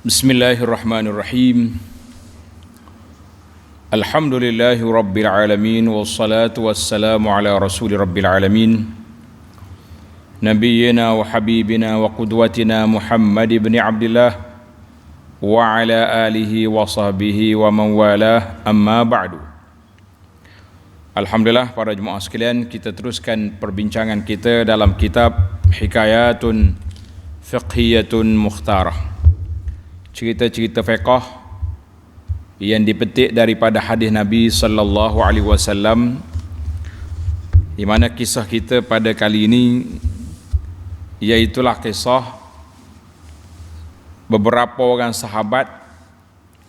Bismillahirrahmanirrahim. Alhamdulillahi rabbil alamin, wassalatu wassalamu ala rasuli rabbil alamin, nabiyyina wa habibina wa qudwatina Muhammad ibn Abdullah wa ala alihi wa sahbihi wa man walah, amma ba'du. Alhamdulillah, para jemaah sekalian, kita teruskan perbincangan kita dalam kitab Hikayatun Fiqhiyatun Mukhtarah, cerita-cerita fiqh yang dipetik daripada hadis Nabi sallallahu alaihi wasallam, di mana kisah kita pada kali ini iaitulah kisah beberapa orang sahabat.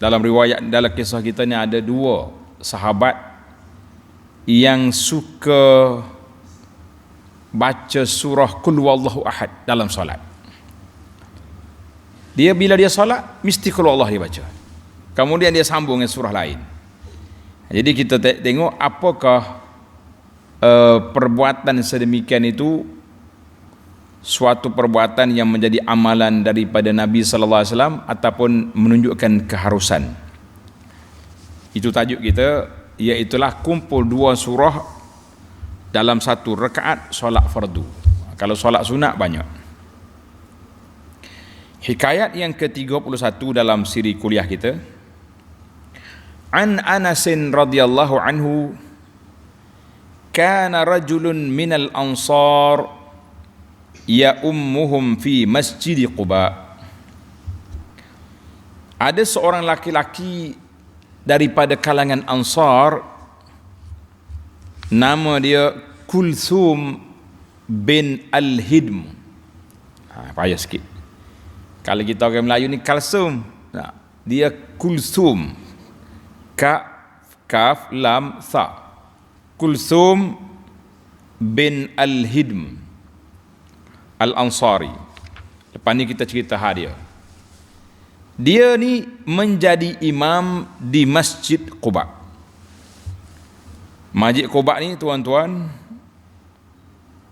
Dalam riwayat dalam kisah kita ni ada dua sahabat yang suka baca surah Qul Huwallahu Ahad dalam solat. Bila dia solat mesti Qul Huwallahu dia baca. Kemudian dia sambung dengan surah lain. Jadi kita tengok apakah perbuatan sedemikian itu suatu perbuatan yang menjadi amalan daripada Nabi sallallahu alaihi wasallam ataupun menunjukkan keharusan. Itu tajuk kita, iaitulah kumpul dua surah dalam satu rakaat solat fardu. Kalau solat sunat banyak. Hikayat yang ke-31 dalam siri kuliah kita. An Anasin radhiyallahu anhu, kana rajulun minal ansar ya'ummuhum fi masjid Quba. Ada seorang laki-laki daripada kalangan Ansar, nama dia Kulthum bin Al-Hidm. Payah sikit. Kalau kita orang Melayu ni Kalsum, dia Kulthum, kaf lam tha, Kulthum bin Al-Hidm Al-Ansari. Lepas ni kita cerita dia. Dia ni menjadi imam di Masjid Quba. Masjid Quba ni tuan-tuan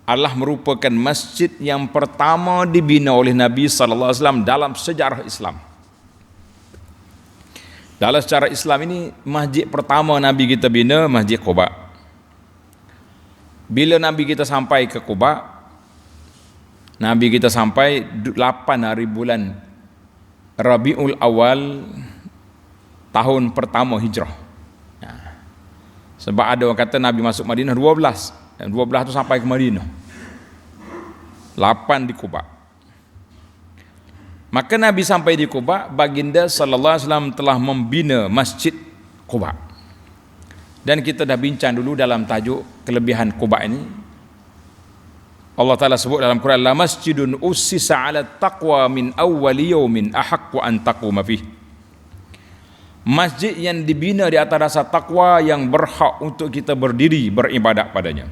adalah merupakan masjid yang pertama dibina oleh Nabi sallallahu alaihi wasallam dalam sejarah Islam. Dalam sejarah Islam ini, masjid pertama Nabi kita bina Masjid Quba. Bila Nabi kita sampai ke Quba, Nabi kita sampai 8 hari bulan Rabiul Awal tahun pertama hijrah. Sebab ada orang kata Nabi masuk Madinah 12, dan 12 tu sampai ke Madinah, 8 di Quba. Maka Nabi sampai di Quba, baginda sallallahu alaihi wasallam telah membina Masjid Quba. Dan kita dah bincang dulu dalam tajuk kelebihan Quba ini. Allah Ta'ala sebut dalam Quran, la masjidun ussisa ala taqwa min awwali yawmin ahaqqu an taquma fih. Masjid yang dibina di atas dasar takwa yang berhak untuk kita berdiri beribadat padanya.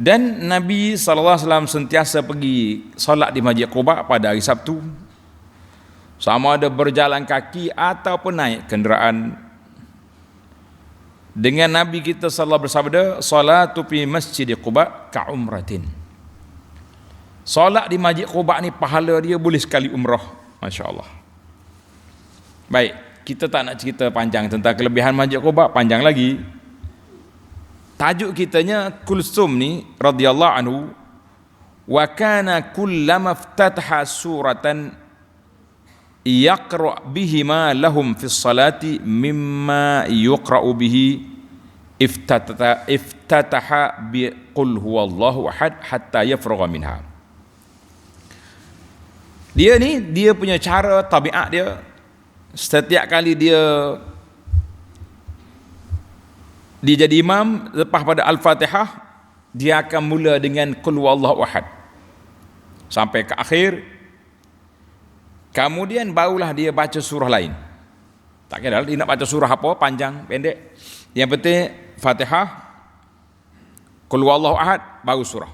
Dan Nabi SAW sentiasa pergi solat di Masjid Quba pada hari Sabtu, sama ada berjalan kaki ataupun naik kenderaan. Dengan Nabi kita sallallahu bersabda, salatu fi masjid Quba ka umratin. Solat di Masjid Quba ni pahala dia boleh sekali umrah. Masya-Allah. Baik, kita tak nak cerita panjang tentang kelebihan Masjid Quba, panjang lagi. Tajuk kitanya Kulthum ni radhiyallahu anhu, wa kana kullama iftataha suratan yaqra bihima lahum fi salati mimma yuqra'u bihi iftataha bi qul huwallahu ahad hatta yafragha minha. Dia punya cara tabiat dia, setiap kali dia jadi imam, lepas pada Al-Fatihah dia akan mula dengan Qul Huwallahu Ahad sampai ke akhir. Kemudian barulah dia baca surah lain. Tak kira dia nak baca surah apa, panjang, pendek. Yang penting Fatihah, Qul Huwallahu Ahad, baru surah.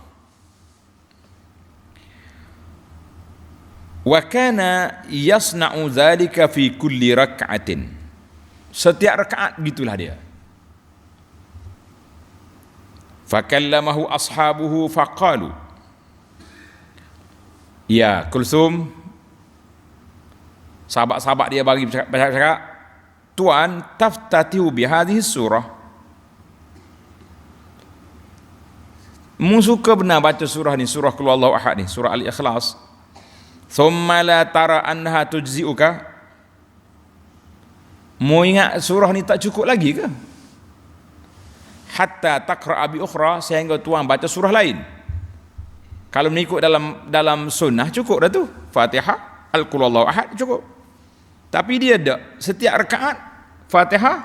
Wa kana yasna'u dzalika fi kulli rak'atin. Setiap rakaat gitulah dia. Fakallamahu ashabuhu faqalu, ya Kulthum, Sahabat-sahabat dia bagi bercakap, Tuan, taftatihu bihadhihi surah. Mu suka benar baca surah ni, surah Qul Huwallahu Ahad ni, surah Al-Ikhlas. Thumma la tara annaha tujzi'uka. Mu ingat surah ni tak cukup lagi ke? Hatta taqra'a bi ukhra, sehingga tuan baca surah lain. Kalau mengikut dalam sunnah cukup dah tu. Fatihah, Al-Qul Huwallahu Ahad cukup. Tapi dia ada setiap rakaat Fatihah,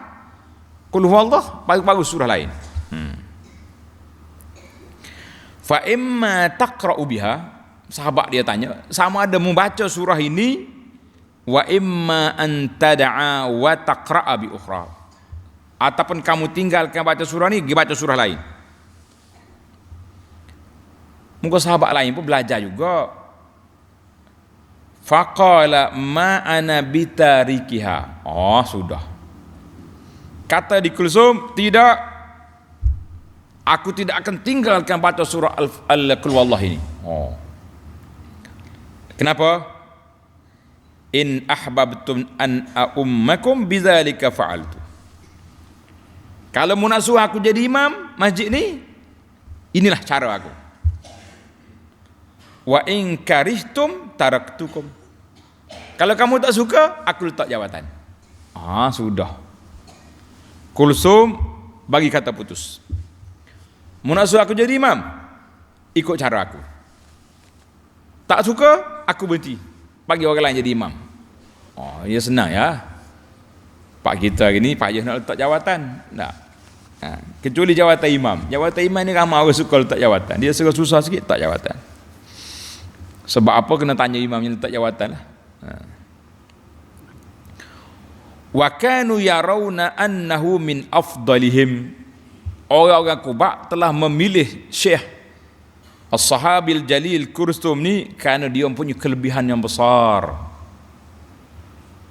Qul Huwallah, baru surah lain. Fa imma taqra'u biha, sahabat dia tanya, sama ada membaca surah ini, wa imma an tad'a wa taqra'a bi ukhra, ataupun kamu tinggalkan baca surah ni, pergi baca surah lain. Muka sahabat lain pun belajar juga. Faqala ma ana bitarikiha. Oh, sudah. Kata di Kulsum, tidak, aku tidak akan tinggalkan baca surah Al-Qul Huwallah ini. Oh. Kenapa? In ahbabtum an ummakum bidzalika fa'altu. Kalau mau nak suruh aku jadi imam masjid ni, inilah cara aku. Wa in karihtum taraktukum. Kalau kamu tak suka, aku letak jawatan. Sudah. Kulsum bagi kata putus. Mau nak suruh aku jadi imam, ikut cara aku. Tak suka, aku berhenti, bagi orang lain jadi imam. Ya senang ya. Pak kita hari ni, Pak Yah nak letak jawatan. Tak. Kecuali jawatan imam. Jawatan imam ni ramai orang suka letak jawatan. Dia susah sikit letak jawatan. Sebab apa kena tanya imam yang letak jawatan lah. Wa kanu yarawna annahu min afdalihim. Orang-orang Quba telah memilih Syekh As-Sahabil Jalil Kulsum ni kerana dia punya kelebihan yang besar.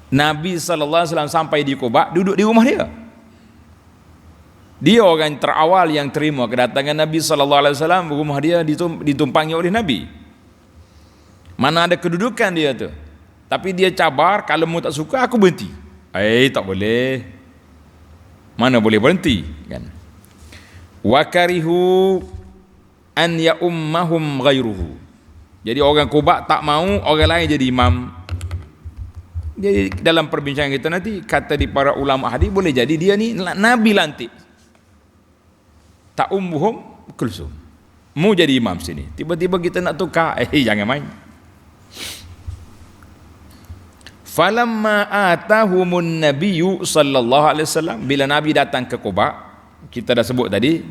Nabi SAW sampai di Quba, duduk di rumah dia. Dia orang terawal yang terima kedatangan Nabi SAW. Rumah dia ditumpangi oleh Nabi. Mana ada kedudukan dia tu. Tapi dia cabar, kalau mu tak suka, aku berhenti. Tak boleh. Mana boleh berhenti, kan? Wa karihu an ya ummahum ghairuhu. Jadi orang Quba tak mau orang lain jadi imam. Jadi dalam perbincangan kita nanti, kata di para ulama hadis, boleh jadi dia ni Nabi lantik. Tak ummuhum Kulsum. Mu jadi imam sini. Tiba-tiba kita nak tukar, jangan main. Falamma atahumun nabiyyu sallallahu alaihi wasallam, bila Nabi datang ke Quba, kita dah sebut tadi,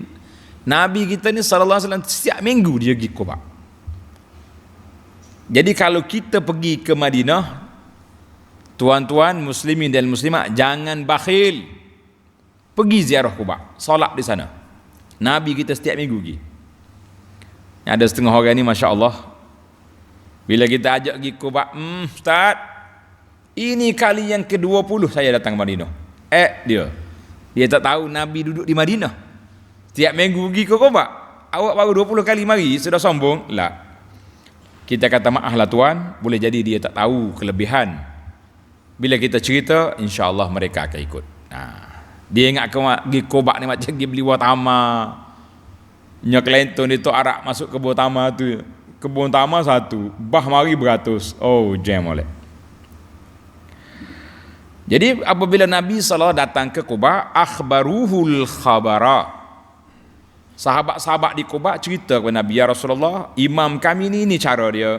Nabi kita ni sallallahu alaihi wasallam setiap minggu dia pergi Quba. Jadi kalau kita pergi ke Madinah, tuan-tuan muslimin dan muslimat, jangan bakhil. Pergi ziarah Quba, solat di sana. Nabi kita setiap minggu pergi. Ada setengah orang ni masya-Allah, bila kita ajak pergi Quba, Ustaz, ini kali yang ke-20 saya datang Madinah. Dia tak tahu Nabi duduk di Madinah. Tiap minggu pergi ke Quba. Awak baru 20 kali mari, sudah sombong? La. Kita kata maaf lah tuan, boleh jadi dia tak tahu kelebihan. Bila kita cerita, insya-Allah mereka akan ikut. Dia ingat pergi Quba ni macam pergi beli buah tamar. Nyak lenton itu arak masuk kebun tamar tu. Kebun tamar satu, bah mari beratus. Jam oleh. Jadi apabila Nabi SAW datang ke Quba, akhbaruhul khabara. Sahabat-sahabat di Quba cerita kepada Nabi, ya Rasulullah, imam kami ni cara dia.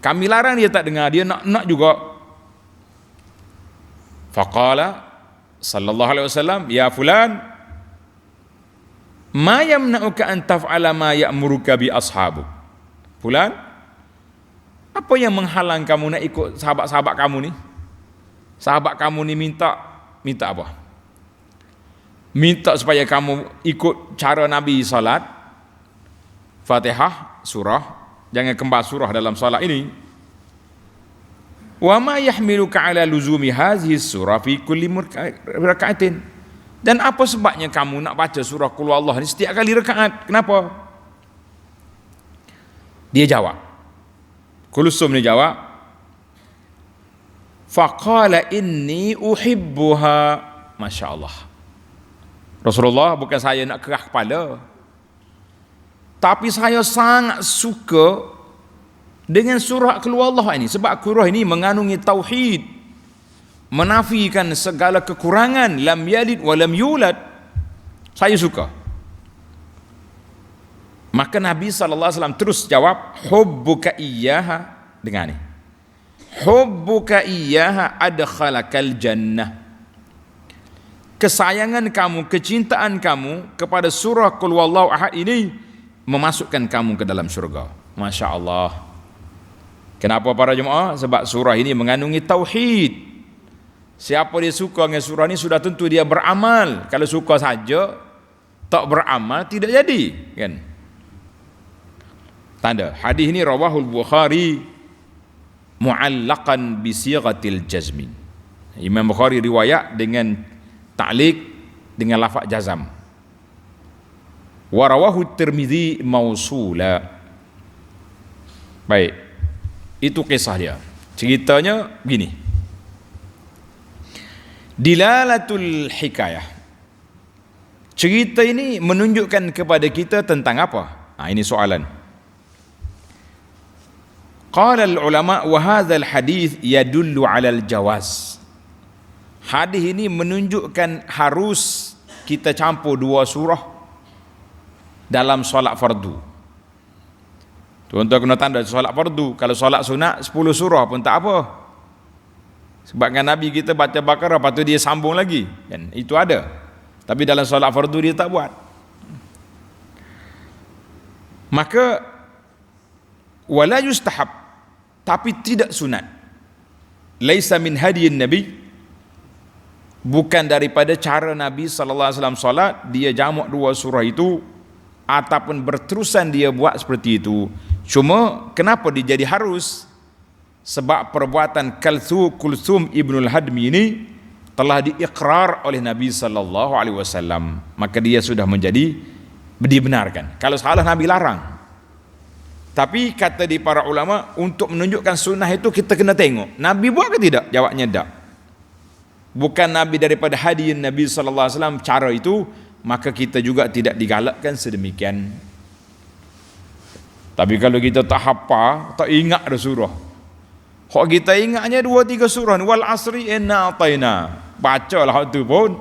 Kami larang dia tak dengar, dia nak juga. Faqala sallallahu alaihi wasallam, ya fulan, ma yamna'uka an taf'ala ma ya'muruka bi ashabuk. Fulan, apa yang menghalang kamu nak ikut sahabat-sahabat kamu ni? Sahabat kamu ni minta apa? Minta supaya kamu ikut cara Nabi salat, Fatihah, surah, jangan kembar surah dalam salat ini. Wa ma yahmiluka ala luzumi hadhihi surah fi kulli raka'atin. Dan apa sebabnya kamu nak baca surah Qul Huwallah ni setiap kali rakaat? Kenapa? Dia jawab, Kulsum ni jawab, faqala inni uhibbuha. Masya Allah. Rasulullah, bukan saya nak kerah kepala, tapi saya sangat suka dengan surah keluar Allah ini, sebab surah ini mengandungi tauhid, menafikan segala kekurangan, lam yalid wa lam yulad. Saya suka. Maka Nabi SAW terus jawab, hubbuka iyyaha, dengan ni, hubbuka iyyaha adkhalakal jannah. Kesayangan kamu, kecintaan kamu kepada surah Qul Huwallahu Ahad ini memasukkan kamu ke dalam syurga. Masya Allah. Kenapa para jemaah? Sebab surah ini mengandungi tauhid. Siapa dia suka dengan surah ini, sudah tentu dia beramal. Kalau suka saja tak beramal, tidak jadi, kan? Tanda hadis ini rawahul Bukhari mu'allaqan bi sighatil jazmin. Imam Bukhari riwayat dengan ta'liq dengan lafaz jazam. Wa rawahu Tirmizi mausula. Baik, itu kisah dia. Ceritanya begini. Dilalatul hikayah. Cerita ini menunjukkan kepada kita tentang apa? Ini soalan. Qala al-ulama wa hadha al-hadith yadullu 'ala al-jawaz. Hadis ini menunjukkan harus kita campur dua surah dalam solat fardu. Tuan-tuan kena tanda solat fardu. Kalau solat sunat 10 surah pun tak apa. Sebab kan Nabi kita baca Baqarah, lepas tu dia sambung lagi, kan? Itu ada. Tapi dalam solat fardu dia tak buat. Maka wala yustahab, tapi tidak sunat. Laisa min hadiyin Nabi, bukan daripada cara Nabi sallallahu alaihi wasallam solat dia jamak dua surah itu ataupun berterusan dia buat seperti itu. Cuma kenapa dia jadi harus? Sebab perbuatan Kulthum ibnul Hadmi ini telah diikrar oleh Nabi sallallahu alaihi wasallam, maka dia sudah menjadi dibenarkan. Kalau salah Nabi larang. Tapi kata di para ulama, untuk menunjukkan sunnah itu kita kena tengok Nabi buat ke tidak. Jawabnya tak. Bukan Nabi daripada hadirin Nabi sallallahu alaihi wasallam cara itu, maka kita juga tidak digalakkan sedemikian. Tapi kalau kita tak hafal, tak ingat dah surah, hak kita ingatnya 2-3 surah, wal asri inna ataina, bacalah hak tu pun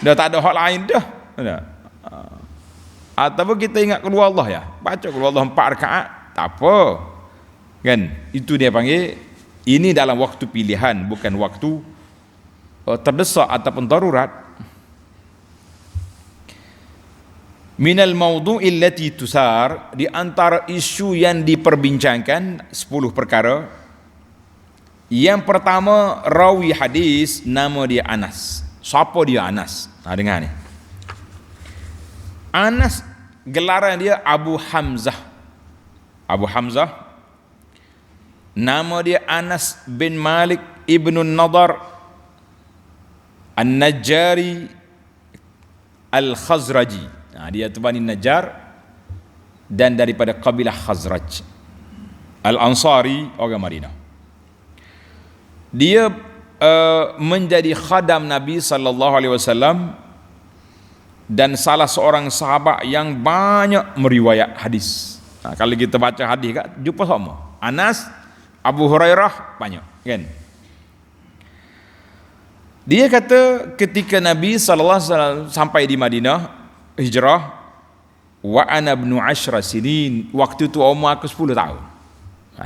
dah tak ada hak lain dah. Ataupun kita ingat keluar Allah, ya baca keluar Allah 4 rakaat, tak apa, kan? Itu dia panggil, ini dalam waktu pilihan, bukan waktu terdesak ataupun darurat. Minal mawdu'il lati tusar, di antara isu yang diperbincangkan 10 perkara. Yang pertama, rawi hadis nama dia Anas. Siapa dia Anas? Dengar ni. Anas gelaran dia Abu Hamzah. Abu Hamzah, nama dia Anas bin Malik ibn Nadar An-Najjari Al-Khazraji. Dia tu Bani Najjar dan daripada kabilah Khazraj. Al-Ansari, orang Madinah. Dia menjadi khadam Nabi sallallahu alaihi wasallam dan salah seorang sahabat yang banyak meriwayat hadis. Kalau kita baca hadis kan jumpa sama. Anas, Abu Hurairah banyak, kan? Dia kata ketika Nabi sallallahu alaihi wasallam sampai di Madinah hijrah, wa ana ibnu 10 sinin, waktu tu umur aku 10 tahun.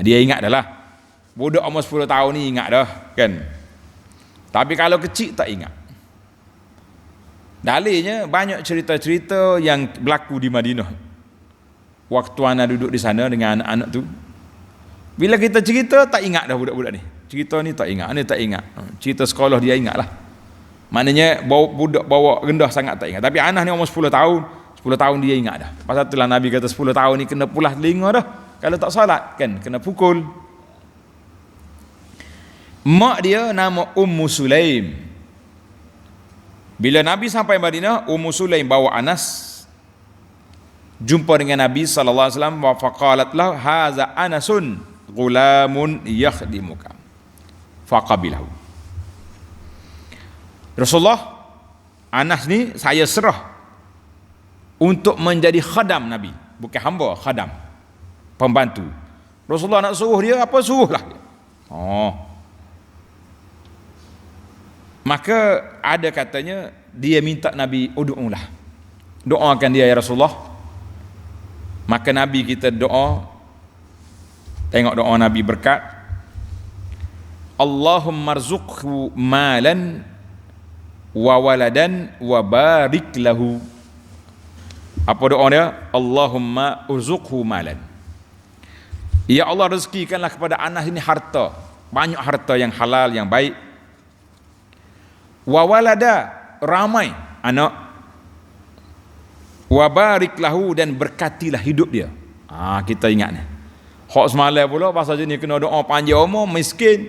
Dia ingat dah lah. Budak umur 10 tahun ni ingat dah, kan? Tapi kalau kecil tak ingat. Dalilnya banyak cerita-cerita yang berlaku di Madinah waktu anak duduk di sana dengan anak-anak tu. Bila kita cerita tak ingat dah budak-budak ni. Cerita ni tak ingat, ni tak ingat. Cerita sekolah dia ingat lah. Maknanya budak bawa rendah sangat tak ingat. Tapi anak ni umur 10 tahun, 10 tahun dia ingat dah. Pasal itulah Nabi kata 10 tahun ni kena pulas telinga dah. Kalau tak salat kan kena pukul. Mak dia nama Ummu Sulaim. Bila Nabi sampai Madinah, Ummu Sulaim bawa Anas jumpa dengan Nabi sallallahu alaihi wasallam, wa faqalat lahu haza Anasun ghulamun yakhdimuka faqabilahu. Rasulullah, Anas ni saya serah untuk menjadi khadam Nabi, bukan hamba, khadam, pembantu. Rasulullah nak suruh dia apa, suruhlah. Maka ada katanya dia minta Nabi, ud'ulah, doakan dia ya Rasulullah. Maka Nabi kita doa, tengok doa Nabi berkat, Allahumma rzuqhu malan wa waladan wa barik lahu. Apa doa dia? Allahumma urzuqhu malan, ya Allah rezekikanlah kepada Anas ini harta, banyak harta yang halal, yang baik. Wa walada, ramai anak. Wa barik lahu, dan berkatilah hidup dia. Kita ingat ni. Hak semalam pula pasal jenis kena doa panjang umur, miskin,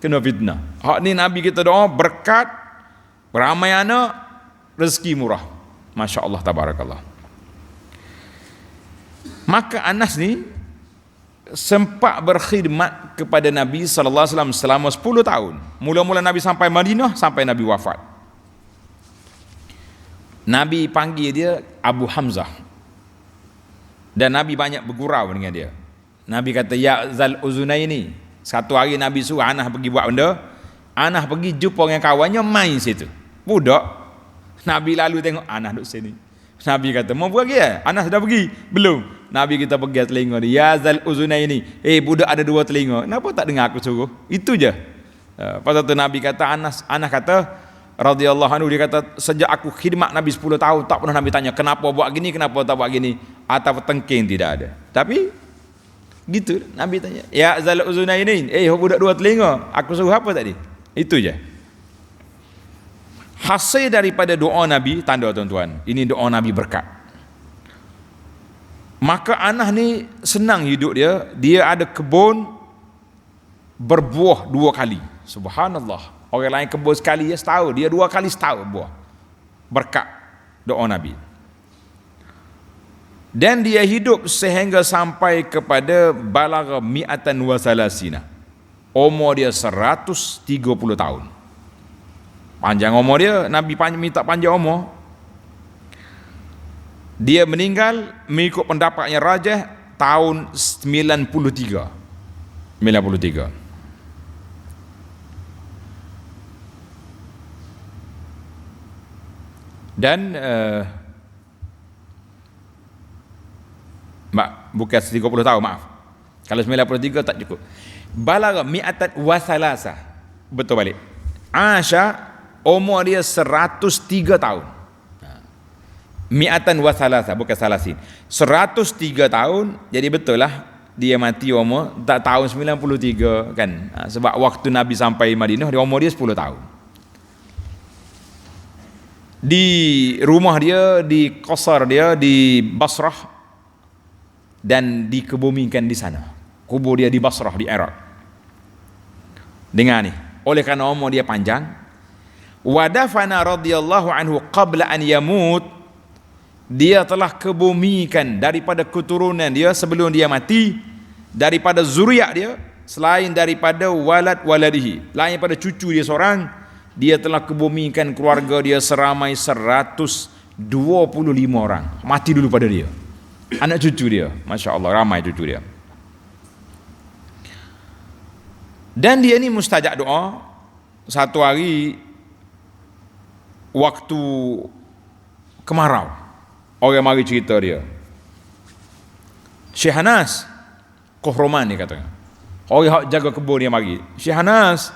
kena fitnah. Hak ni Nabi kita doa berkat, ramai anak, rezeki murah. Masya Allah, tabarakallah. Maka Anas ni sempat berkhidmat kepada Nabi sallallahu alaihi wasallam selama 10 tahun. Mula-mula Nabi sampai Madinah sampai Nabi wafat. Nabi panggil dia Abu Hamzah. Dan Nabi banyak bergurau dengan dia. Nabi kata, ya Zal Uzunaini. Satu hari Nabi suruh Anas pergi buat benda. Anas pergi jumpa dengan kawannya, main situ. Budak. Nabi lalu tengok Anas duduk sini. Nabi kata, mau pergi ya? Anas dah pergi? Belum. Nabi kita pergi telinga dia, ya Zal Uzunaini. Budak ada 2 telinga. Kenapa tak dengar aku suruh? Itu je. Pasal tu Nabi kata, Anas kata radhiyallahu anhu, dia kata sejak aku khidmat Nabi 10 tahun tak pernah Nabi tanya kenapa buat gini, kenapa tak buat gini, atau tengking, tidak ada. Tapi gitu Nabi tanya, ya Zal Uzunaini, budak 2 telinga, aku suruh apa tadi? Itu je. Hasil daripada doa Nabi, tanda tuan-tuan, ini doa Nabi berkat. Maka Anas ni senang hidup dia. Dia ada kebun berbuah 2 kali. Subhanallah. Orang lain kebun sekali ya setahun, dia 2 kali setahun buah. Berkat doa Nabi. Dan dia hidup sehingga sampai kepada balagha mi'atan wa salasina. Umur dia 130 tahun. Panjang umur dia, Nabi minta panjang umur. Dia meninggal mengikut pendapatnya rajah tahun 93. Dan bukan 30 tahun, maaf. Kalau 93 tak cukup. Balagha mi'atan wa salasa. Betul balik. Asya umur dia 103 tahun. Mi'atan wa salasa, bukan salasin. 103 tahun, jadi betul lah dia mati umur tahun 93 kan. Sebab waktu Nabi sampai Madinah dia umur dia 10 tahun. Di rumah dia, di qasar dia di Basrah, dan dikebumikan di sana. Kubur dia di Basrah di Iraq. Dengar ni, oleh kerana umur dia panjang, wa dafana radhiyallahu anhu qabla an yamut, dia telah kebumikan daripada keturunan dia sebelum dia mati, daripada zuriat dia, selain daripada walad waladihi, lain daripada cucu dia seorang, dia telah kebumikan keluarga dia seramai 125 orang. Mati dulu pada dia. Anak cucu dia, Masya Allah, ramai cucu dia. Dan dia ni mustajab doa. Satu hari waktu kemarau, orang mari cerita dia, Syekh Anas Kohroman ni katanya, orang yang jaga kebun dia mari, Syekh Anas,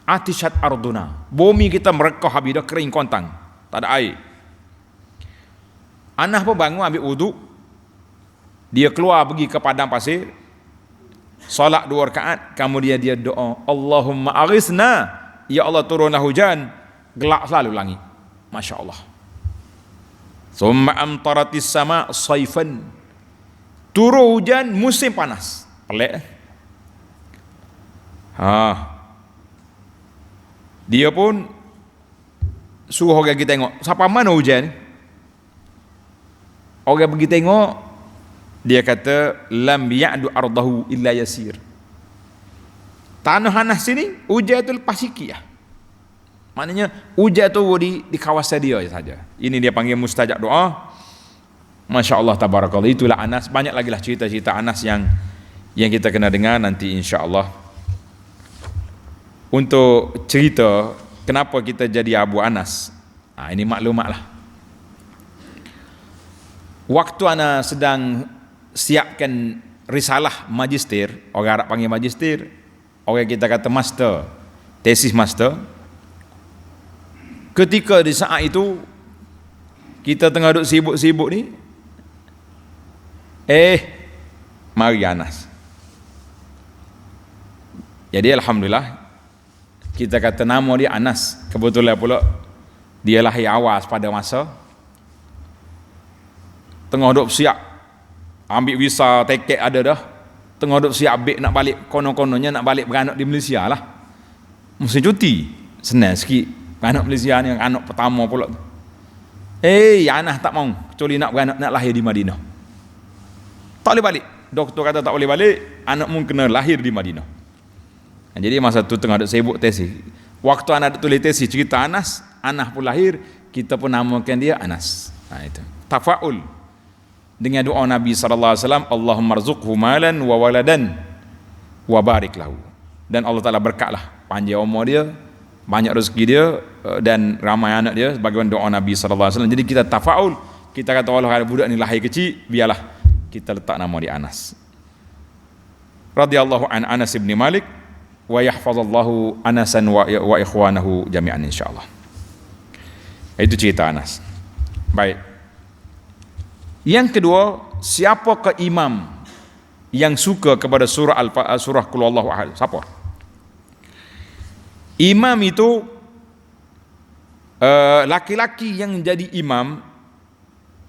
atishat arduna, bumi kita merekah habis dah, kering kontang, tak ada air. Anas pun bangun ambil wuduk, dia keluar pergi ke padang pasir, solat 2 rakaat, kemudian dia doa, Allahumma aghithna, ya Allah turunlah hujan, gelap selalu langit. Masya Allah. Summa amtaratis sama saifan, turun hujan musim panas. Pelik. Dia pun suruh orang pergi tengok, siapa mana hujan. Orang pergi tengok, dia kata lam ya'du ardahu illa yasir, Tanah Anas sini hujan itu lepas sikit lah. Maknanya hujan tu di kawasan dia saja. Ini dia panggil mustajab doa. Masya Allah tabarakallah. Itulah Anas. Banyak lagi lah cerita-cerita Anas yang kita kena dengar nanti insya Allah. Untuk cerita kenapa kita jadi Abu Anas, ini maklumat lah. Waktu ana sedang siapkan risalah magister, orang Arab panggil magister, orang kita kata master, tesis master. Ketika di saat itu kita tengah duduk sibuk-sibuk ni, mari Anas. Jadi alhamdulillah kita kata nama dia Anas. Kebetulan pula dia lahir awal pada masa tengah duduk siap ambil visa tiket ada dah, tengah duduk siap ambil nak balik, konon-kononnya nak balik beranak di Malaysia lah, mesti cuti senang sikit. Anak Malaysia ni anak pertama pula. Anas tak mau, kecuali nak beranak, nak lahir di Madinah. Tak boleh balik. Doktor kata tak boleh balik, anak mu kena lahir di Madinah. Jadi masa tu tengah duk sibuk tesis. Waktu anak tulis tesis cerita Anas pun lahir, kita pun namakan dia Anas. Itu. Tafaul dengan doa Nabi sallallahu alaihi wasallam, Allahumma rzuqhu malan wa waladan wa barik lahu. Dan Allah Taala berkatlah panjang umur dia, banyak rezeki dia dan ramai anak dia sebagaimana doa Nabi sallallahu alaihi wasallam. Jadi kita tafaul, kita kata Allah ada budak ni lahir kecil, biarlah kita letak nama dia Anas. Radhiyallahu an Anas bin Malik wa yahfazallahu Anasan wa ikhwanahu jami'an insyaallah. Itu cerita Anas. Baik. Yang kedua, siapakah imam yang suka kepada surah Qul Huwallahu Ahad? Siapa? Imam itu laki-laki yang jadi imam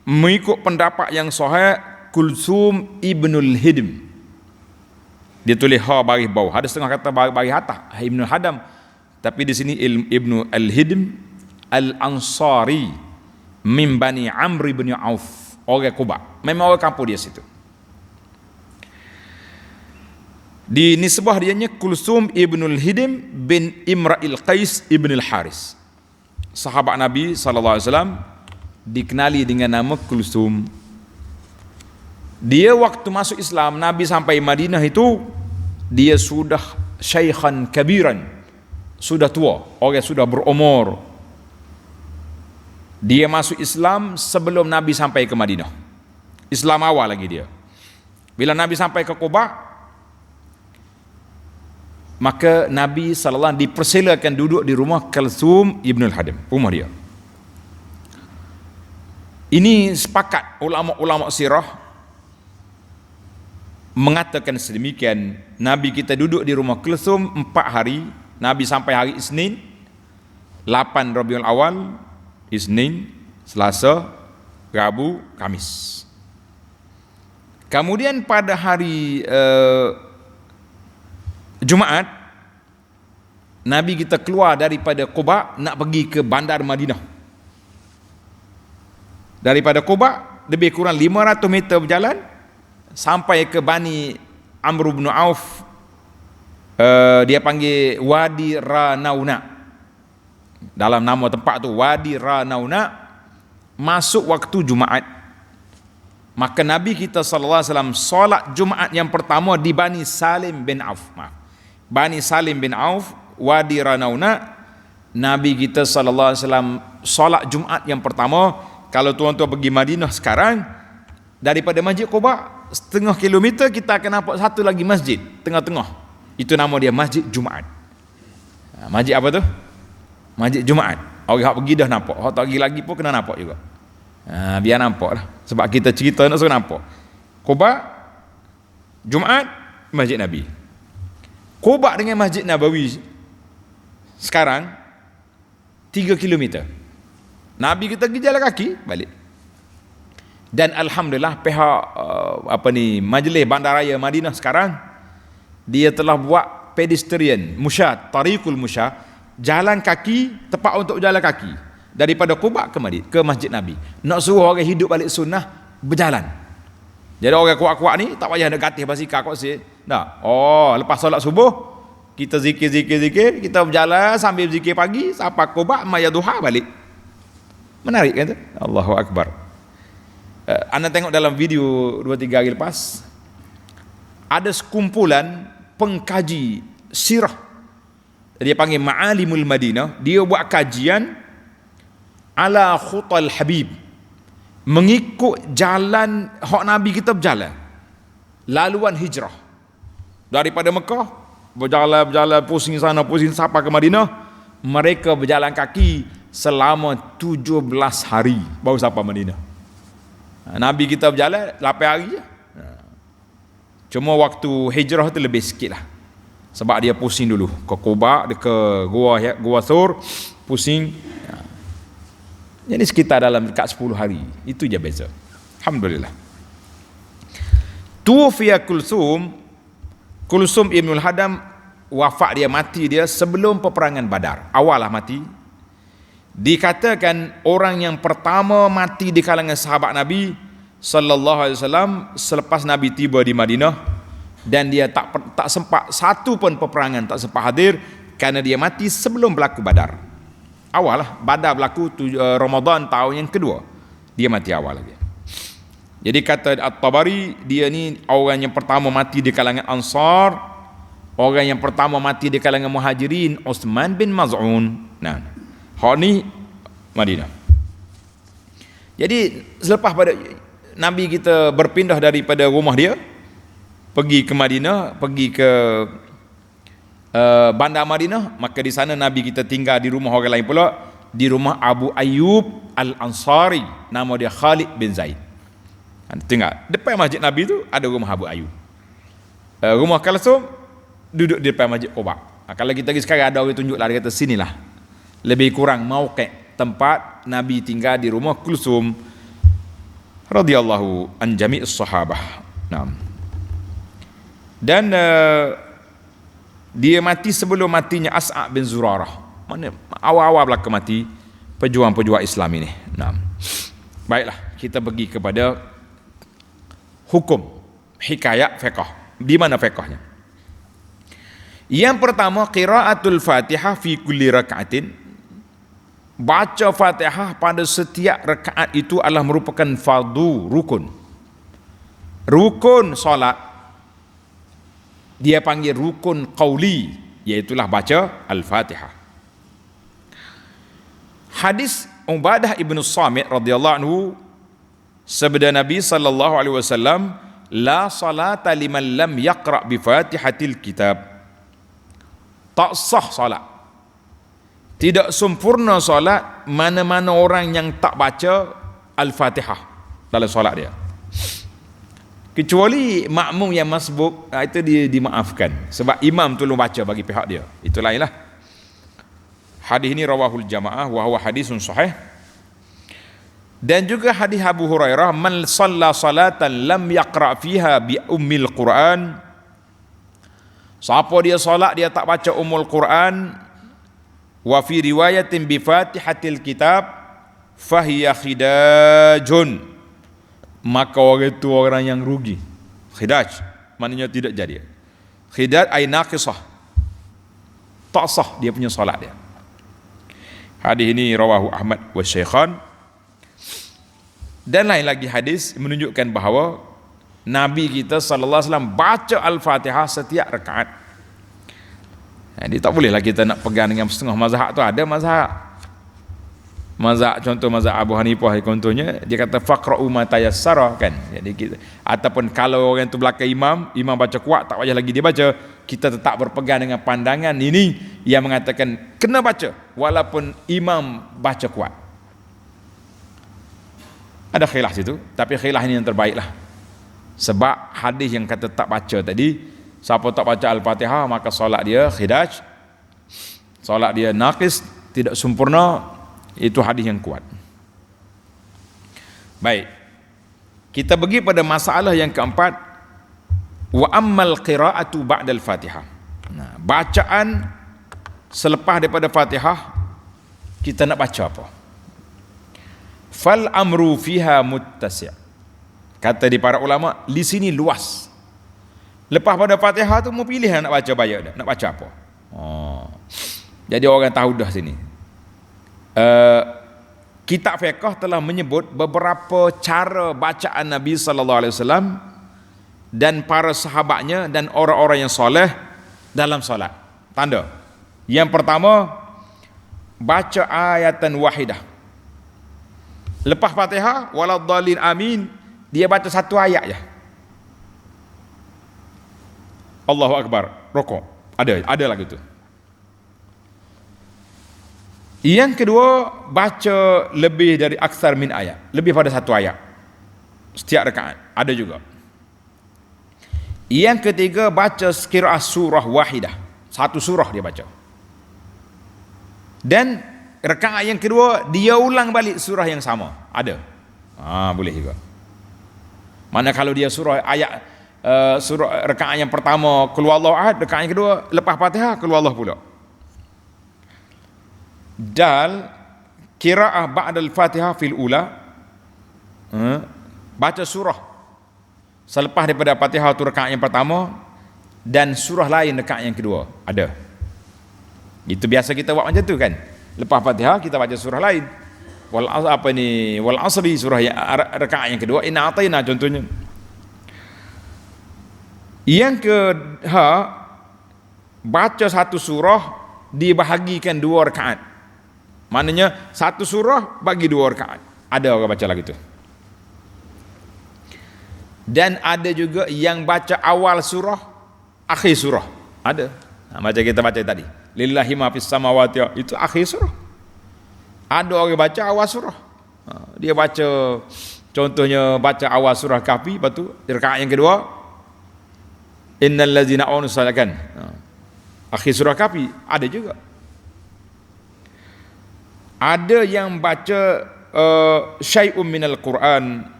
mengikut pendapat yang sahih Kulsum ibnul Hidim. Dia tulis ha baris bawah. Ada setengah kata baris atas Ibnul Hadam, tapi di sini Ibnu Al-Hidim Al-Ansari min Bani Amr bin Auf, orang Quba. Memang orang kampung dia situ. Di nisbah dianya Kulsum ibnul Hidim bin Imra'il Qais ibnul Haris. Sahabat Nabi SAW dikenali dengan nama Kulsum. Dia waktu masuk Islam, Nabi sampai Madinah itu dia sudah syaikhan kabiran, sudah tua, orang sudah berumur. Dia masuk Islam sebelum Nabi sampai ke Madinah. Islam awal lagi dia. Bila Nabi sampai ke Quba, maka Nabi SAW dipersilakan duduk di rumah Kulsum ibnul Hadim, rumah dia. Ini sepakat ulama-ulama sirah mengatakan sedemikian. Nabi kita duduk di rumah Kulsum 4 hari. Nabi sampai hari Isnin 8 Rabiul Awal, Isnin, Selasa, Rabu, Kamis. Kemudian pada hari Jumaat, Nabi kita keluar daripada Quba nak pergi ke bandar Madinah. Daripada Quba lebih kurang 500 meter berjalan sampai ke Bani Amr bin Auf. Dia panggil Wadi Ranauna. Dalam nama tempat tu Wadi Ranauna, masuk waktu Jumaat. Maka Nabi kita sallallahu alaihi wasallam solat Jumaat yang pertama di Bani Salim bin Auf. Bani Salim bin Auf, Wadi Ranauna. Nabi kita sallallahu alaihi wasallam solat Jumaat yang pertama. Kalau tuan-tuan pergi Madinah sekarang, daripada Masjid Quba setengah kilometer kita akan nampak satu lagi masjid tengah-tengah. Itu nama dia Masjid Jumaat. Masjid apa tu? Masjid Jumaat. Orang pergi dah nampak, orang tak pergi lagi pun kena nampak juga. Biar nampak lah. Sebab kita cerita nak suruh nampak. Quba, Jumaat, Masjid Nabi. Quba dengan Masjid Nabawi sekarang 3 kilometer. Nabi kita pergi jalan kaki balik. Dan alhamdulillah pihak majlis bandaraya Madinah sekarang dia telah buat pedestrian musyad, tariqul musyad, jalan kaki, tempat untuk jalan kaki daripada Quba ke Masjid Nabi. Nak suruh orang hidup balik sunnah berjalan. Jadi orang kuat-kuat ni tak payah nak gatih basikal kuat sih. Tak. Lepas solat subuh Kita zikir, kita berjalan sambil zikir pagi, sampai Quba, maya duha balik. Menarik kan tu? Allahu Akbar. Anda tengok dalam video 2-3 hari lepas, ada sekumpulan pengkaji sirah. Dia panggil Ma'alimul Madinah. Dia buat kajian ala khutal Habib, mengikut jalan hak Nabi kita berjalan, laluan hijrah daripada Mekah, berjalan pusing sana pusing sampai ke Madinah. Mereka berjalan kaki selama 17 hari baru sampai Madinah. Nabi kita berjalan 8 hari je. Cuma waktu hijrah tu lebih sikit lah, sebab dia pusing dulu ke Quba, ke Gua Thur, pusing. Jadi sekitar dalam dekat 10 hari. Itu je beza. Alhamdulillah. Tufiya Kulsum Ibnul Hadam, wafat dia, mati dia sebelum peperangan Badar. Awal lah mati. Dikatakan orang yang pertama mati di kalangan sahabat Nabi sallallahu alaihi wasallam selepas Nabi tiba di Madinah, dan dia tak sempat satu pun peperangan, tak sempat hadir kerana dia mati sebelum berlaku Badar. Awal lah, Badar berlaku Ramadan tahun yang kedua, dia mati awal lagi. Jadi kata At-Tabari, dia ni orang yang pertama mati di kalangan Ansar, orang yang pertama mati di kalangan Muhajirin, Uthman bin Maz'un. Nah, hak ni Madinah. Jadi selepas pada Nabi kita berpindah daripada rumah dia pergi ke Madinah, pergi ke bandar Madinah, maka di sana Nabi kita tinggal di rumah orang lain pula, di rumah Abu Ayyub Al-Ansari, nama dia Khalid bin Zaid. Tinggal depan masjid Nabi tu ada rumah Abu Ayyub. Rumah Kalsum duduk di depan masjid Quba. Kalau kita pergi sekarang ada orang tunjuklah, dia kata sinilah lebih kurang mauqi' tempat Nabi tinggal di rumah Kulsum radhiyallahu an jami'is sahabah. Naam. Dan dia mati sebelum matinya As'ad bin Zurarah. Mana awal-awal belaka mati pejuang-pejuang Islam ini. Naam. Baiklah, kita pergi kepada hukum hikayat fiqh. Di mana fiqhnya? Yang pertama, qiraatul Fatihah fi kulli raka'atin. Baca Fatihah pada setiap rakaat itu adalah merupakan fardu, rukun. Rukun solat dia panggil rukun qauli, iaitulah baca Al-Fatihah. Hadis Ubadah ibn Samit radhiyallahu anhu, sabda Nabi sallallahu alaihi wasallam, la salata liman lam yaqra bi Fatihatil kitab. Tak sah salat, tidak sempurna solat mana-mana orang yang tak baca Al-Fatihah dalam solat dia, kecuali makmum yang masbuk. Itu dia dimaafkan sebab imam tolong baca bagi pihak dia, itu lainlah. Hadis ini rawahul jamaah wa huwa hadisun sahih. Dan juga hadis Abu Hurairah, man shalla salatan lam yaqra fiha bi ummil Quran, siapa dia solat dia tak baca ummul Quran, wa fi riwayatin bi Fatihatil kitab fahiya khidajun, maka orang itu orang yang rugi. Khidaj maknanya tidak jadi. Khidaj ay naqisah, tak sah dia punya solat dia. Hadis ini rawahu Ahmad wa Syaikhan. Dan lain lagi hadis menunjukkan bahawa Nabi kita sallallahu alaihi wasallam baca Al-Fatihah setiap rakaat. Jadi tak bolehlah kita nak pegang dengan setengah mazhab tu. Ada mazhab contoh mazhab Abu Hanifah contohnya, dia kata faqra'u ma tayassara kan. Jadi kita, ataupun kalau orang tu belakang imam baca kuat, tak payah lagi dia baca, kita tetap berpegang dengan pandangan ini yang mengatakan kena baca walaupun imam baca kuat. Ada khilaf situ, tapi khilaf ini yang terbaiklah. Sebab hadis yang kata tak baca tadi, siapa tak baca Al-Fatihah maka solat dia khidaj, solat dia naqis, tidak sempurna. Itu hadis yang kuat. Baik, kita pergi pada masalah yang keempat, wa ammal qira'atu ba'dal Fatihah. Nah, bacaan selepas daripada Fatihah kita nak baca apa? Fal amru fiha muttasi'. Kata di para ulama, di sini luas. Lepas pada Fatihah tu mau pilih nak baca nak baca apa? Oh. Jadi orang tahu dah sini. Kitab fiqh telah menyebut beberapa cara bacaan Nabi sallallahu alaihi wasallam dan para sahabatnya dan orang-orang yang soleh dalam solat. Tanda. Yang pertama, baca ayatan wahidah. Lepas Fatihah, waladhdallin amin, dia baca satu ayat je. Allahu akbar, rukuk. Ada lagu tu. Yang kedua, baca lebih dari aksar min ayat, lebih pada satu ayat setiap rakaat, ada juga. Yang ketiga, baca qiraah surah wahidah, satu surah dia baca. Dan rakaat yang kedua dia ulang balik surah yang sama, ada. Boleh juga. Mana kalau dia surah ayat surah rakaat yang pertama qul huwallahu ahad, rakaat yang kedua lepas Fatihah qul huwallahu pula. Dal qiraah ba'dal Fatihah fil ula, baca surah selepas daripada Fatihah tu rakaat yang pertama dan surah lain rakaat yang kedua, ada. Itu biasa kita buat macam tu kan. Lepas Fatihah kita baca surah lain. Wal asri, surah yang rakaat yang kedua inna ataina contohnya. Yang kedua, baca satu surah dibahagikan dua rakaat. Maknanya satu surah bagi dua rakaat. Ada orang baca lagi tu. Dan ada juga yang baca awal surah, akhir surah. Ada. Macam kita baca tadi. Lillahi ma fis samawati, itu akhir surah. Ada orang baca awal surah. Dia baca, contohnya baca awal surah Kahfi, lepas tu rakaat yang kedua innal ladzina amanu salakan. Akhir surah Kahfi, ada juga. Ada yang baca syai'un minal Quran.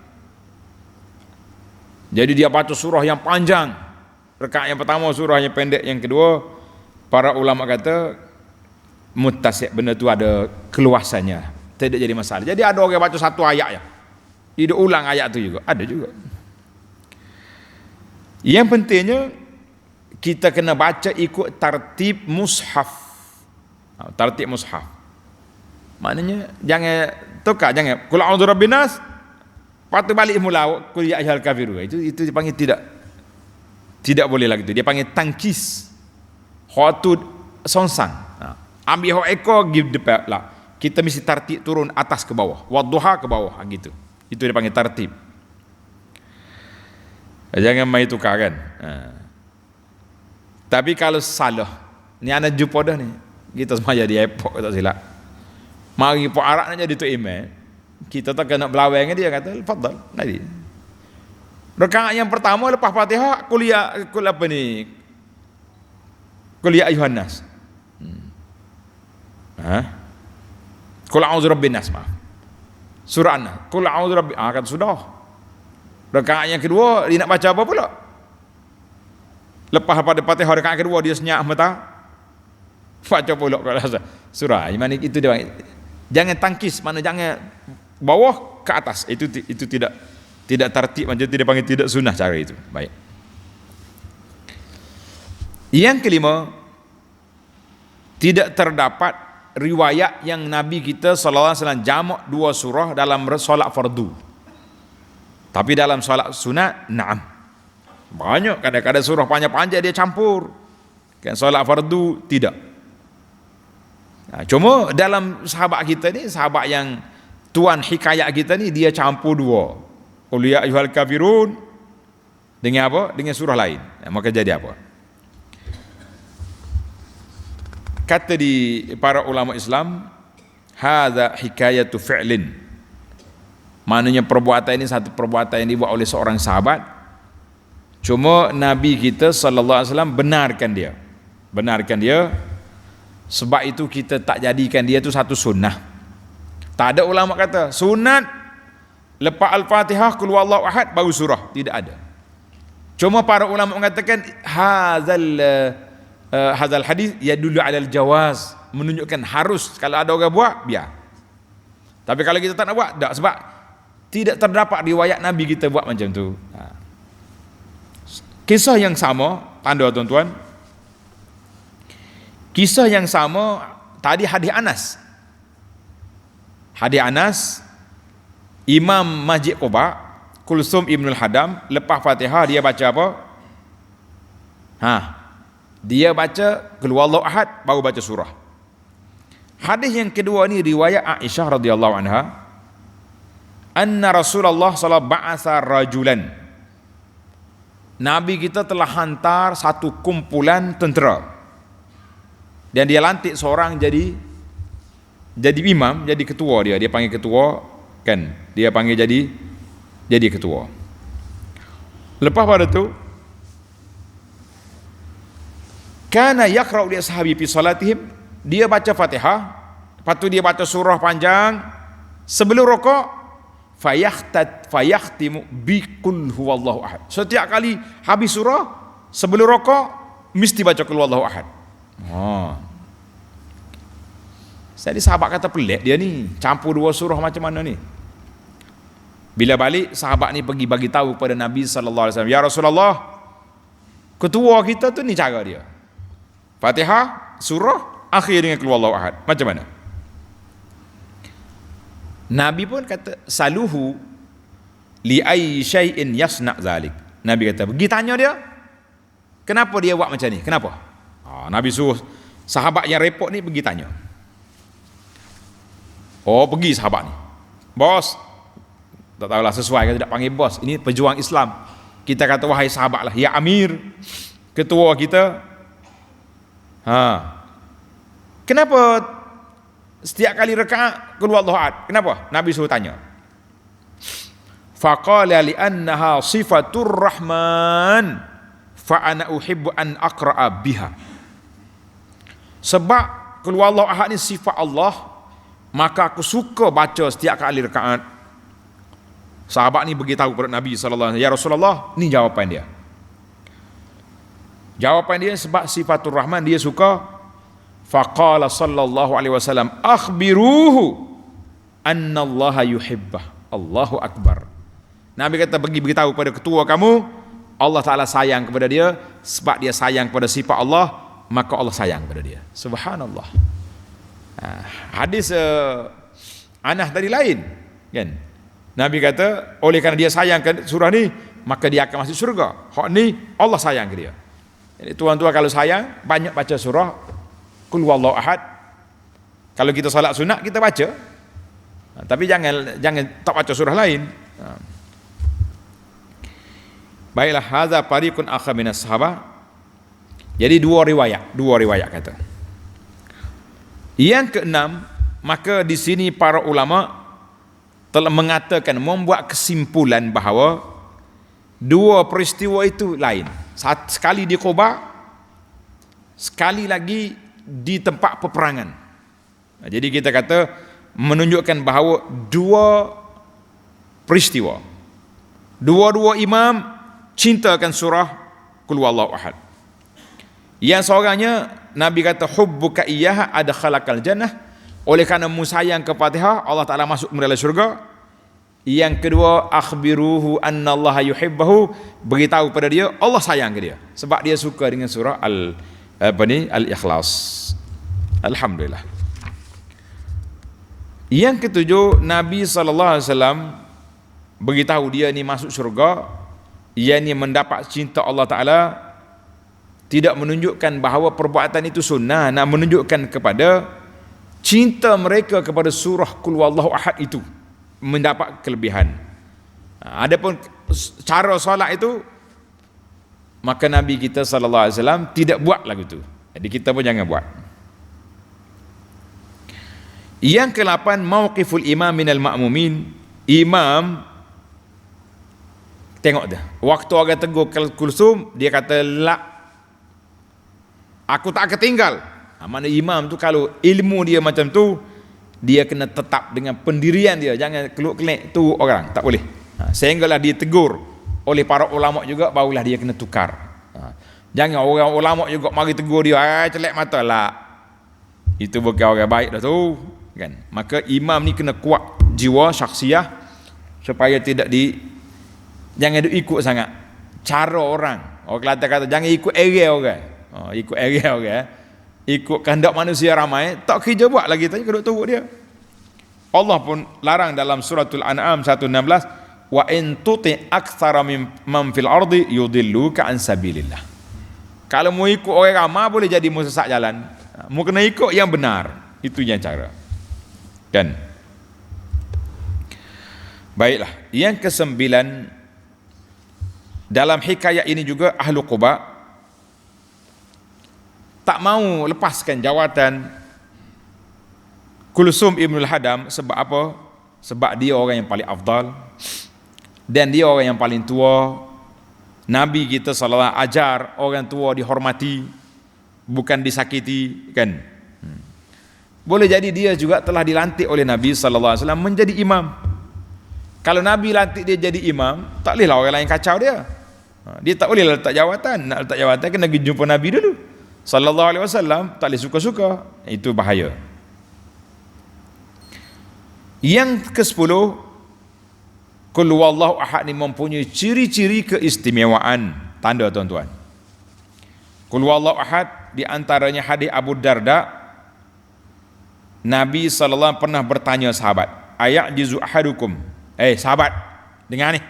Jadi dia baca surah yang panjang. Rakaat yang pertama surah yang pendek, yang kedua para ulama kata muttasi', benda tu ada keluasannya, tidak jadi masalah. Jadi ada orang baca satu ayat ya, dia ulang ayat tu juga, ada juga. Yang pentingnya kita kena baca ikut tartib mushaf. Tartib mushaf maknanya jangan tukar, jangan qul a'udzu birabbin nas patut balik mula qul ya ayyuhal kafirun. Itu dipanggil tidak boleh lagi tu. Dia panggil tangkis. Hak tu songsang. Ambil hak ekor give depan lah. Kita mesti tartib turun atas ke bawah, wadduha ke bawah gitu. Itu dia panggil tartib. Jangan mai tukar kan. Tapi kalau salah, ni anak jumpa dah ni. Kita semua jadi airport tak silap. Mari Pak Arab nak jadi tu imam. Kita tak kena berlawan dengan dia, kata fadal tadi. Rakaat yang pertama lepas Fatihah qul ya ayyuhan nas. Qul a'udzu birabbin nas. Surah An-Nas. Qul a'udzu kata sudah. Rakaat yang kedua dia nak baca apa pula? Lepas pada Fatihah rakaat kedua dia senyap mata. Baca pula kalau surah. Mana itu dia. Jangan tangkis, mana jangan bawah ke atas. Itu tidak tertib, macam tidak panggil tidak sunnah cara itu. Baik. Yang kelima, tidak terdapat riwayat yang Nabi kita sallallahu alaihi wasallam jamak dua surah dalam solat fardu. Tapi dalam solat sunat, na'am. Banyak kadang-kadang surah panjang-panjang dia campur. Kan solat fardu tidak. Cuma dalam sahabat kita ni, sahabat yang tuan hikayat kita ni, dia campur dua. Qul ya ayyuhal kafirun dengan apa? Dengan surah lain. Maka jadi apa? Kata di para ulama Islam, hadza hikayatu fi'lin. Maknanya perbuatan ini satu perbuatan yang dibuat oleh seorang sahabat. Cuma Nabi kita sallallahu alaihi wasallam benarkan dia. Sebab itu kita tak jadikan dia tu satu sunnah. Tak ada ulama kata sunat lepas Al-Fatihah qul huwallahu ahad baru surah, tidak ada. Cuma para ulama mengatakan hazal hadis yadullu alal jawaz, menunjukkan harus kalau ada orang buat biar. Tapi kalau kita tak nak buat, tak, sebab tidak terdapat riwayat Nabi kita buat macam tu. Kisah yang sama, tanda tuan-tuan, Kisah yang sama tadi hadis Anas. Hadis Anas, Imam Masjid Quba, Kulsum Ibnul Hadam, lepas Fatihah dia baca apa? Dia baca Qul huwallahu ahad, baru baca surah. Hadis yang kedua ni riwayat Aisyah radhiyallahu anha, anna Rasulullah sallallahu ba'atha rajulan. Nabi kita telah hantar satu kumpulan tentera. Dan dia lantik seorang jadi imam, jadi ketua dia panggil ketua kan. Dia panggil jadi ketua. Lepas pada tu kana yaqra'u li ashabi fi salatihim, dia baca Fatihah, lepas tu dia baca surah panjang sebelum rukuk, fayakhtimu bi qul huwallahu ahad. Setiap kali habis surah sebelum rukuk mesti baca qul huwallahu ahad. Jadi sahabat kata pelik dia ni, campur dua surah macam mana ni? Bila balik sahabat ni pergi bagi tahu kepada Nabi sallallahu alaihi wasallam, ya Rasulullah, ketua kita tu ni cara dia. Fatihah, surah, akhir dengan qul huwallahu ahad. Macam mana? Nabi pun kata, saluhu li ayyi syai'in yasna' zalik. Nabi kata, pergi tanya dia, kenapa dia buat macam ni? Kenapa? Nabi suruh sahabat yang repot ni pergi tanya. Pergi sahabat ni. Bos, tak tahulah sesuai ke tidak panggil bos. Ini pejuang Islam. Kita kata wahai sahabat lah, ya Amir, ketua kita. Kenapa setiap kali rakaat qul huwallahu ahad? Kenapa? Nabi suruh tanya. Faqala li annaha sifatur rahman fa ana uhibbu an aqra'a biha. Sebab qul huwallahu ahad ni sifat Allah, maka aku suka baca setiap kali rakaat. Sahabat ni beritahu kepada Nabi sallallahu alaihi wasallam, ya Rasulullah, ni jawapan dia. Jawapan dia sebab sifatur rahman dia suka. Faqala sallallahu alaihi wasallam, akhbiruhu annallaha yuhibbah. Allahu akbar. Nabi kata, pergi beritahu kepada ketua kamu, Allah Taala sayang kepada dia. Sebab dia sayang kepada sifat Allah, maka Allah sayang kepada dia. Subhanallah. Hadis Anas tadi lain kan. Nabi kata, oleh kerana dia sayang ke surah ni, maka dia akan masuk syurga. Hak ni Allah sayang ke dia. Jadi tuan-tuan kalau sayang, banyak baca surah Qul huwallahu ahad. Kalau kita salat sunat kita baca. Tapi jangan tak baca surah lain. Baiklah, hadza tariqun akhar minas sahabah. Jadi dua riwayat kata. Yang keenam, maka di sini para ulama telah mengatakan, membuat kesimpulan bahawa dua peristiwa itu lain. Sekali di Quba, sekali lagi di tempat peperangan. Jadi kita kata menunjukkan bahawa dua peristiwa, dua-dua imam cintakan surah Qul huwallahu ahad. Yang seorangnya Nabi kata hubbuka iyyaha adkhalakal jannah, oleh kerana mu sayang ke Fatihah Allah Taala masuk ke dalam syurga. Yang kedua, akhbiruhu annallaha yuhibbahu, beritahu pada dia Allah sayang ke dia sebab dia suka dengan surah Al-Ikhlas. Alhamdulillah. Yang ketujuh, Nabi SAW beritahu dia ni masuk syurga, ia ni mendapat cinta Allah Ta'ala, tidak menunjukkan bahawa perbuatan itu sunnah, nak menunjukkan kepada cinta mereka kepada surah Qul huwallahu ahad itu mendapat kelebihan. Adapun cara solat itu, maka Nabi kita sallallahu alaihi wasallam tidak buat lagu tu. Jadi kita pun jangan buat. Yang ke-8, mauqiful imam minal ma'mumin. Imam tengok dia. Waktu orang tegur Kulsum, dia kata la, aku tak ketinggal. Mana imam tu kalau ilmu dia macam tu, dia kena tetap dengan pendirian dia, jangan keluk-kelek tu orang, tak boleh. Sehinggalah dia tegur oleh para ulama juga, barulah dia kena tukar. Jangan orang ulama juga mari tegur dia, celak mata lah. Itu bukan orang baik dah tu, kan? Maka imam ni kena kuat jiwa syakhsiah supaya jangan ikut sangat cara orang. Orang Kelantan kata jangan ikut area orang. Ikut area orang. ikut kehendak manusia ramai, tak kerja buat lagi tanya duduk turut dia. Allah pun larang dalam suratul An'am 116, wa in tuti aktsara man fil ardi yudilluka an sabilillah. Kalau mau ikut orang ramai boleh jadi mu sesat jalan. Mu kena ikut yang benar. Itu yang cara. Dan baiklah, yang kesembilan dalam hikayat ini juga Ahlu Quba tak mau lepaskan jawatan Kulsum Ibnul Hadam. Sebab apa? Sebab dia orang yang paling afdal dan dia orang yang paling tua. Nabi kita sallallahu ajar orang tua dihormati, bukan disakiti, kan? Boleh jadi dia juga telah dilantik oleh Nabi sallallahu alaihi wasallam menjadi imam. Kalau Nabi lantik dia jadi imam, tak bolehlah orang lain kacau dia. Dia tak boleh letak jawatan. Nak letak jawatan kena pergi jumpa Nabi dulu sallallahu alaihi wasallam. Tak boleh suka-suka. Itu bahaya. Yang ke-10, Qul huwallahu ahad ni mempunyai ciri-ciri keistimewaan. Tanda tuan-tuan. Qul huwallahu ahad, di antaranya hadis Abu Darda, Nabi SAW pernah bertanya sahabat, ayajizu ahadukum, sahabat, dengar ni,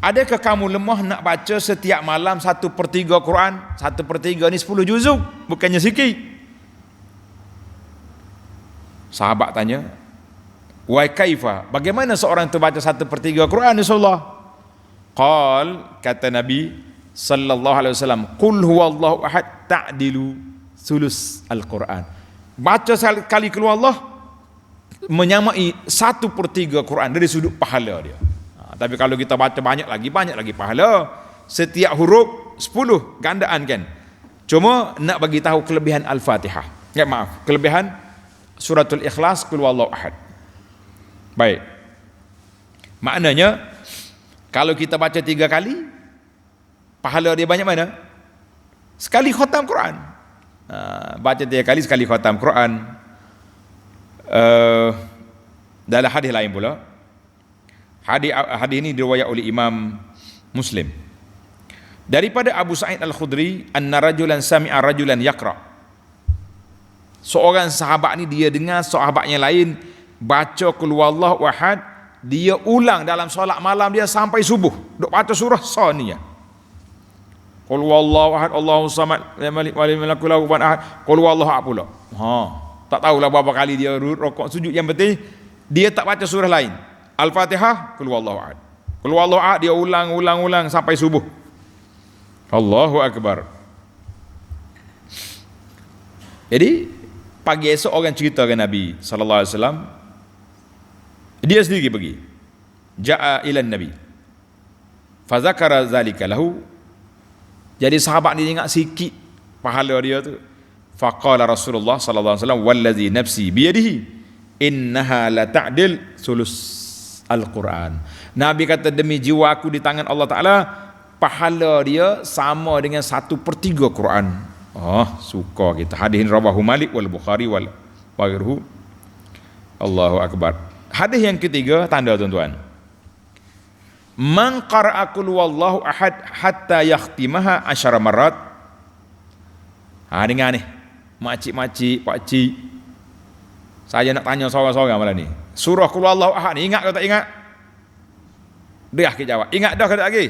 adakah kamu lemah nak baca setiap malam 1/3 Quran? 1/3 ni 10 juzuk, bukannya sikit. Sahabat tanya, wa kaifa, bagaimana seorang tu baca 1/3 Quran ya Rasulullah? Kata Nabi sallallahu alaihi wasallam, qul huwallahu ahad ta'dilu sulus al-Quran. Baca sekali keluar Allah menyamai 1/3 Quran dari sudut pahala dia. Tapi kalau kita baca banyak lagi pahala. Setiap huruf 10 gandaan kan. Cuma nak bagi tahu kelebihan Al-Fatihah. Kelebihan suratul Ikhlas, qul huwallahu ahad. Baik. Maknanya kalau kita baca 3 kali, pahala dia banyak mana? Sekali khatam Quran. Baca 3 kali sekali khatam Quran. Dalam hadis lain pula, hadis ini diriwayat oleh Imam Muslim daripada Abu Sa'id Al-Khudri, anna rajulan sami'a rajulan yaqra. Seorang sahabat ni dia dengar sahabat yang lain baca qul huwallahu ahad, dia ulang dalam solat malam dia sampai subuh, duk baca surah saniyah. Qul huwallahu ahad Allahus samad lam yalid wa lam yakul lahu kufuwan ahad. Qul huwallahu ahad pula. Tak tahulah berapa kali dia rukuk sujud, yang penting dia tak baca surah lain. Al-Fatihah, qul huwallahu ahad. Qul huwallahu ahad dia ulang sampai subuh. Allahu akbar. Jadi pagi esok orang cerita ke Nabi sallallahu alaihi wasallam, dia sendiri pergi. Ja'a ilan Nabi fa zakara zalika lahu. Jadi sahabat ni ingat sikit pahala dia tu. Faqala Rasulullah sallallahu alaihi wasallam, wallazi nafsi biyadihi innaha la ta'dil sulus al-Quran. Nabi kata, demi jiwa aku di tangan Allah Taala, pahala dia sama dengan 1/3 Quran. Suka kita. Hadis ini rawahu Malik wal Bukhari wal ghairuhu. Allahu akbar. Hadis yang ketiga, tanda tuan-tuan. Man qara'a qul huwallahu ahad hatta yakhtimaha 10 marat. Dengar ni, makcik-makcik, pakcik. Saya nak tanya seorang-seorang malam ni. Surah qul huwallahu ahad ni ingat ke tak ingat? Dia ke jawab. Ingat dah ke tak lagi?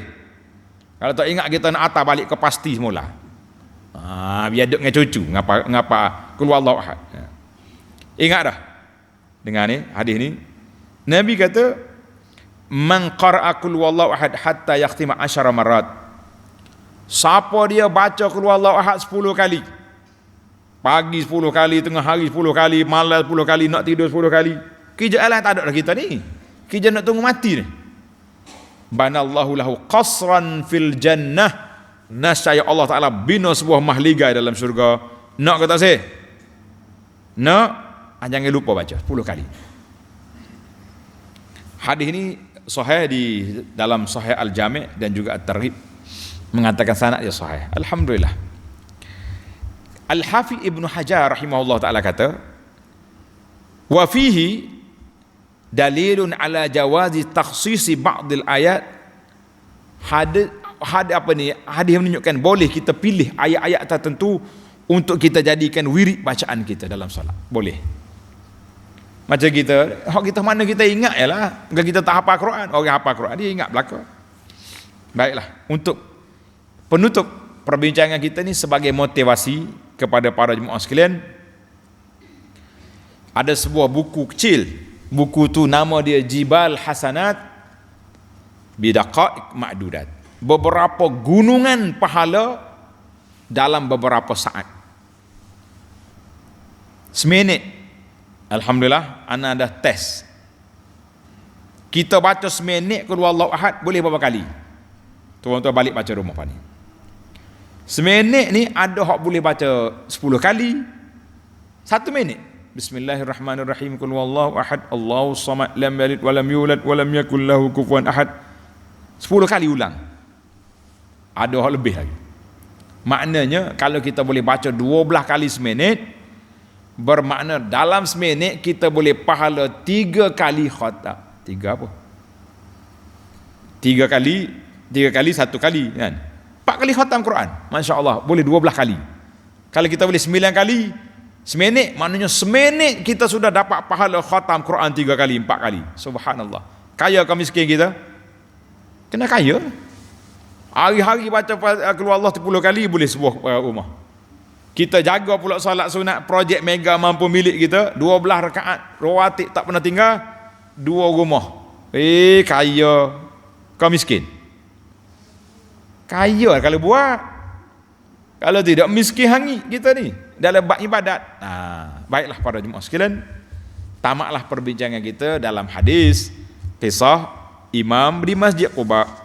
Kalau tak ingat kita nak atas balik ke pasti semula. Biar duduk dengan cucu. Ngapa qul huwallahu ahad. Ingat dah? Dengar ni, hadis ni. Nabi kata, man qara'a qul huwallahu ahad hatta yakhtima 10 marat. Siapa dia baca qul huwallahu ahad 10 kali, pagi 10 kali, tengah hari 10 kali, malam 10 kali, nak tidur 10 kali, kerja lain tak ada dah kita ni. Kerja nak tunggu mati ni. Banallahu lahu qasran fil jannah. Nasya Allah Taala bina sebuah mahligai dalam syurga. Nak ke tak sih? Nak? Jangan lupa baca 10 kali. Hadis ini sahih di dalam Sahih Al-Jami' dan juga At-Targhib, mengatakan sanad dia sahih. Alhamdulillah. Al-Hafidz Ibnu Hajar rahimahullah taala kata, wa fihi dalilun ala jawazi takhsisi ba'dil ayat. hadis menunjukkan boleh kita pilih ayat-ayat tertentu untuk kita jadikan wirid bacaan kita dalam solat. Boleh. Macam kita, mana kita ingat ialah, kalau kita tak hafal Quran, orang hafal Quran dia ingat belaka. Baiklah, untuk penutup perbincangan kita ni sebagai motivasi kepada para jemaah sekalian, ada sebuah buku kecil. Buku tu nama dia Jibal Hasanat Bidaqa'iq Ma'dudat. Beberapa gunungan pahala dalam beberapa saat. Seminit, alhamdulillah, ana dah test. Kita baca seminit qul huwallahu ahad boleh berapa kali? Tuan-tuan balik baca rumah ni. Seminit ni ada hak boleh baca 10 kali. 1 minit. Bismillahirrahmanirrahim. Qul huwallahu ahad, Allahus samad, lam yalid wa lam yulad wa lam yakul lahu kufuwan ahad. 10 kali ulang. Ada hak lebih lagi. Maknanya kalau kita boleh baca 12 kali seminit, bermakna dalam seminit kita boleh pahala 3 kali khatam. 3 apa? 3 kali 1 kali kan? 4 kali khatam Quran. Masya-Allah, boleh 12 kali. Kalau kita boleh 9 kali seminit, maknanya seminit kita sudah dapat pahala khatam Quran 3 kali, 4 kali. Subhanallah. Kaya ke miskin kita? Kena kaya. Hari-hari baca Qul Allah 10 kali boleh sebuah rumah. Kita jaga pula solat sunat, projek mega mampu milik kita, 12 rakaat rawatib tak pernah tinggal, 2 rumah. Kaya. Kau miskin. Kaya kalau buat. Kalau tidak miskin hangi kita ni dalam bab ibadat. Baiklah para jemaah sekalian, tamatlah perbincangan kita dalam hadis kisah imam di Masjid Quba.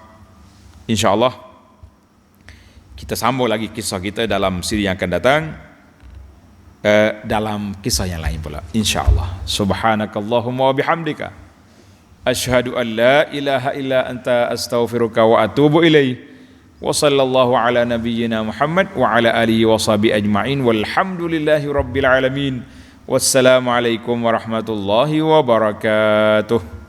InsyaAllah kita sambung lagi kisah kita dalam siri yang akan datang, dalam kisah yang lain pula insyaAllah. Subhanakallahumma wa bihamdika asyhadu an la ilaha illa anta astaghfiruka wa atubu ilaih. Wa sallallahu ala nabiyyina Muhammad wa ala alihi wa sahbihi ajma'in walhamdulillahi rabbil alamin. Wassalamu alaikum warahmatullahi wabarakatuh.